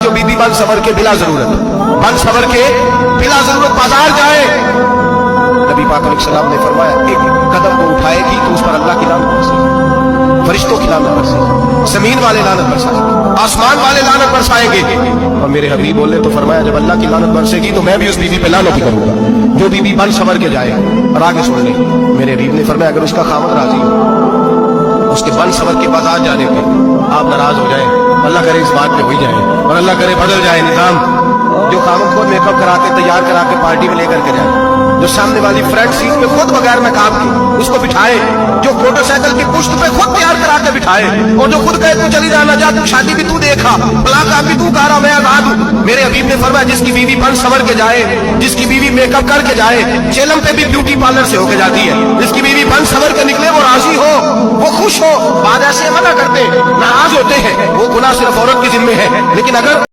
जो बीबी बन सवर के बिला जरूरत बाजार जाए। नबी पाक अलैहिस्सलाम ने फरमाया एक कदम वो उठाएगी तो उस पर अल्लाह की लानत बरसेगी, फरिश्तों की लानत बरसेगी, जमीन वाले लानत बरसाएंगे, आसमान वाले लानत बरसाएंगे। और मेरे हबीब बोले तो फरमाया जब अल्लाह की लानत बरसेगी तो मैं भी उस बीवी पे लानत ही करूंगा जो बीबी बन सवर के जाए। और आगे सुन ले, मेरे हबीब ने फरमाया अगर उसका खामद राजी हो उसके बन सवर के बाजार जाने पे आप नाराज हो जाए, अल्लाह करे इस बात पे हो ही जाए और अल्लाह करे बदल जाए निजाम। जो खामद को मेकअप करा के तैयार करा के पार्टी में लेकर के जाए, जो सामने वाली फ्रंट सीट पे खुद बगैर नकाब के उसको बिठाए, जो मोटरसाइकिल की पुश्त पे खुद तैयार करा के बिठाए, और जो खुद कहे तू चली जाना जा, तू शादी भी तू देखा, भला काम भी तू करा, मैं आजाद हूं। मेरे हबीब ने फरमाया जिसकी बीवी बन सवर के जाए, जिसकी बीवी मेकअप करके जाए, चेलम पे भी ब्यूटी पार्लर से होके जाती है, जिसकी बीवी बन सवर के निकले वो राजी हो, वो खुश हो। बाद ऐसे मना करते नाराज होते हैं, वो गुनाह सिर्फ औरत के जिम्मे है। लेकिन अगर